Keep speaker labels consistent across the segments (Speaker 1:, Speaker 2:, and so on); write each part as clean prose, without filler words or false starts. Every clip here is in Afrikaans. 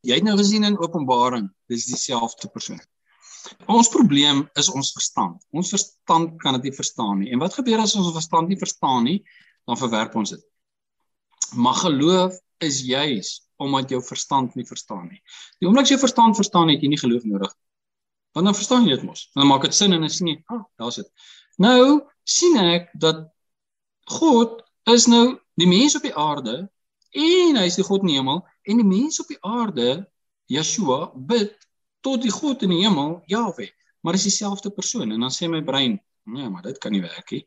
Speaker 1: Jy het nou gesien in Openbaring, dis dieselfde persoon. Ons probleem is ons verstand. Ons verstand kan dit nie verstaan nie. En wat gebeur as ons verstand nie verstaan nie? Dan verwerp ons dit. Maar geloof is juis omdat jou verstand nie verstaan nie. Die oomblik jy verstand verstaan, het jy nie geloof nodig. Want dan verstaan jy dit mos. En dan maak dit sin en dan sien jy, daar's dit. Nou sien ek dat God is nou die mens op die aarde en hy is die God in die hemel en die mens op die aarde, Yeshua, bid tot die God in die hemel, Yahweh. Maar dis dieselfde persoon en dan sê my brein, nee, maar dit kan nie werk nie.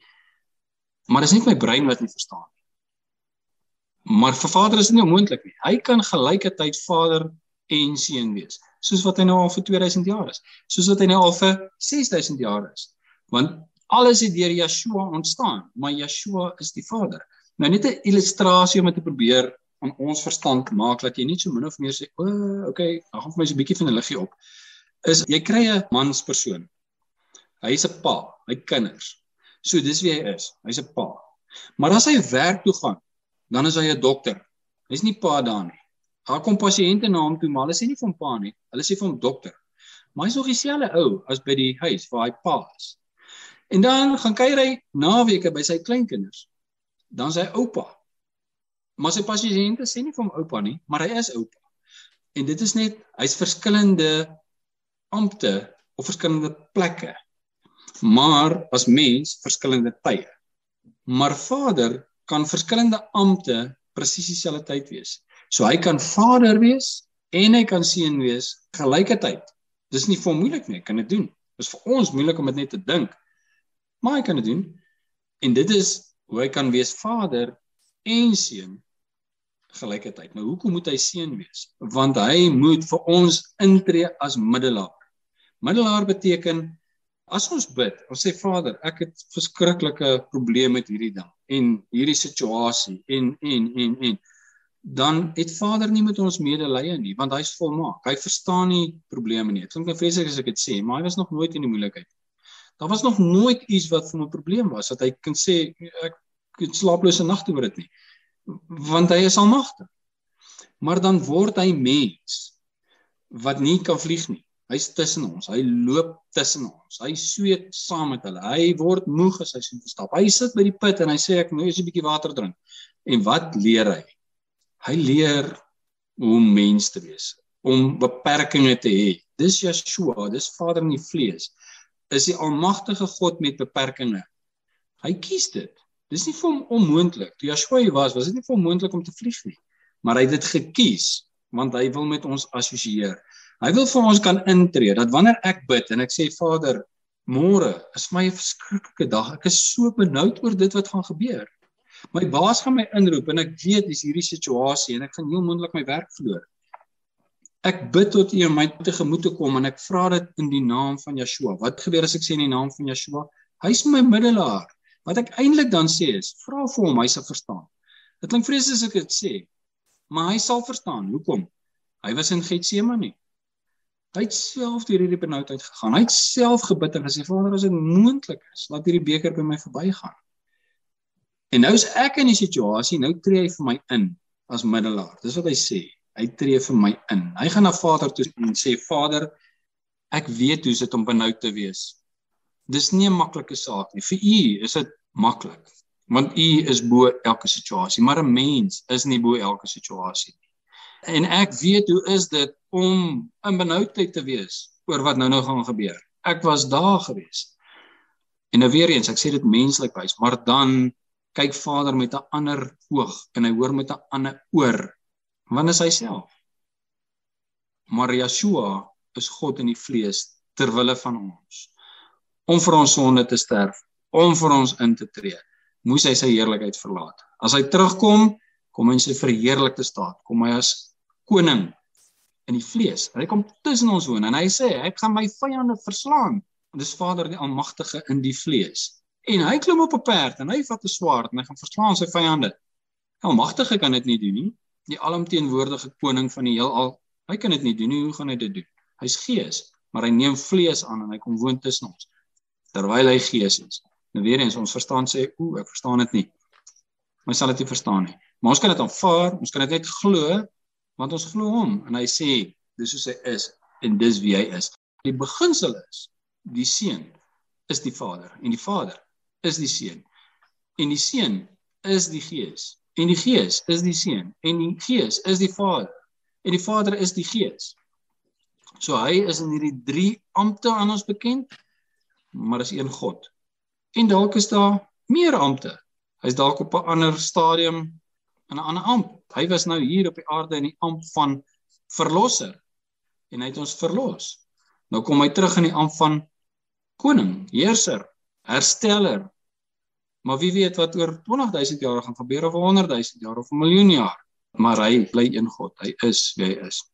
Speaker 1: Maar dis net my brein wat nie verstaan. Maar vir Vader is dit nie onmoontlik nie. Hy kan gelykertyd Vader en Seun wees, soos wat hy nou al vir 2000 jaar is, soos wat hy nou al vir 6000 jaar is. Want alles het deur Yeshua ontstaan, maar Yeshua is die Vader. Nou net 'n illustrasie om dit te probeer aan ons verstand maak, dat jy nie so min of meer sê, okay, dan gaan vir my so 'n bietjie van 'n liggie op, is, jy kry 'n manspersoon, hy is 'n pa, hy het kinders, so dis wie hy is, hy is 'n pa, maar as hy werk toe gaan, dan is hy 'n dokter, hy is nie pa daar nie, daar kom pasiënte na hom toe, maar hulle sê nie vir hom pa nie, hulle sê vir hom dokter, maar hy is nog dieselfde ou, as by die huis, waar hy pa is, en dan gaan kuier hy naweke by sy kleinkinders, dan is hy oupa, maar sy pasiënte sê nie vir hom oupa nie, maar hy is oupa, en dit is net, hy is verskillende ampte, of verskillende plekke, maar as mens, verskillende tye, maar Vader kan verskillende ampte presies dieselfde tyd wees, so hy kan Vader wees, en hy kan Seun wees, gelykertyd, dis nie vir hom moeilik nie, hy kan dit doen, dis vir ons moeilik om dit net te dink, maar hy kan dit doen, en dit is hoe hy kan wees Vader en Seun gelykertyd. Nou hoekom moet hy Seun wees? Want hy moet vir ons intree as middelaar. Middelaar beteken, as ons bid, ons sê Vader, ek het verskriklike probleem met hierdie ding, en hierdie situasie, en, dan het Vader nie met ons medelee nie, want hy is volmaak, hy verstaan nie probleme nie, het klink my vreeslik as ek dit sê, maar hy was nog nooit in die moeilikheid. Daar was nog nooit iets wat vir my probleem was, dat hy kan sê, ek het slaaplose nagte oor dit nie, want hy is almagtig. Maar dan word hy mens, wat nie kan vlieg nie, hy is tussen ons, hy loop tussen ons, hy sweet saam met hulle, hy word moeg as hy sien verstap, hy sit by die put en hy sê, ek moet eers 'n bietjie water drink, en wat leer hy? Hy leer hoe om mens te wees, om beperkings te hê, dis Yeshua, dis Vader in die vlees, is die almagtige God met beperkings. Hy kies dit. Dis nie vir hom onmoontlik. Toe Yeshua was dit nie vir hom moontlik om te vlieg nie. Maar hy het dit gekies, want hy wil met ons assosieer. Hy wil vir ons kan intree, dat wanneer ek bid, en ek sê, Vader, môre is my 'n verskriklike dag, ek is so benoud oor dit wat gaan gebeur. My baas gaan my inroep, en ek weet, dis hierdie situasie, en ek gaan heel moontlik my werk verloor. Ek bid tot U om my tegemoet te kom, en ek vra dit in die naam van Yeshua. Wat gebeur as ek sê in die naam van Yeshua? Hy is my middelaar. Wat ek eintlik dan sê is, vra vir hom, hy sal verstaan. Dit klink vreeslik as ek dit sê, maar hy sal verstaan. Hoekom? Hy was in Getsemane. Hy het self deur hierdie benoudheid gegaan. Hy het self gebid en gesê, Vader, as dit moontlik is, laat hierdie beker by my verbygaan. En nou is ek in die situasie, nou tree hy vir my in, as middelaar. Dis wat hy sê. Hy tree vir my in. Hy gaan na Vader toe en sê, Vader, ek weet hoe dit om benoud te wees. Dis nie 'n maklike saak nie. Vir U is dit maklik, want U is bo elke situasie, maar 'n mens is nie bo elke situasie nie. En ek weet hoe is dit om in benoudheid te wees oor wat nou gaan gebeur. Ek was daar gewees. En nou weer eens, ek sê dit menslik wys, maar dan kyk Vader met 'n ander oog en hy hoor met 'n ander oor. Want is hy self. Maar Yeshua is God in die vlees ter wille van ons. Om vir ons sonde te sterf, om vir ons in te tree, moes hy sy heerlikheid verlaat. As hy terugkom, kom hy in sy verheerlikte staat, kom hy as koning in die vlees. Hy kom tussen ons woon en hy sê, ek gaan my vyande verslaan. Dis Vader die almagtige in die vlees. En hy klim op 'n perd en hy vat 'n swaard en hy gaan verslaan sy vyande. Die almagtige kan dit nie doen nie. Die alomteenwoordige koning van die heelal, hy kan dit nie doen nie. Hoe gaan hy dit doen? Hy's gees, maar hy neem vlees aan en hy kom woon tussen ons, terwyl hy gees is. Nou weer eens, ons verstaan sê, ek verstaan dit nie. Maar sal dit nie verstaan nie. Maar ons kan dit aanvaar, ons kan dit net glo, Want ons glo hom en hy sê dis soos hy is en dis wie hy is. Die beginsel is die Seun is die Vader en die Vader is die Seun en die Seun is die Gees en die Gees is die Seun en die Gees is die Vader en die Vader is die Gees. So hy is in hierdie 3 ampte aan ons bekend, maar is een God. En dalk is daar meer ampte. Hy is dalk op 'n ander stadium in 'n ander amp. Hy was nou hier op die aarde in die amp van verlosser en hy het ons verlos. Nou kom hy terug in die amp van koning, heerser, hersteller. Maar wie weet wat oor 20.000 jaar gaan gebeur of 100.000 jaar of 1 miljoen jaar. Maar hy bly een God. Hy is wie hy is.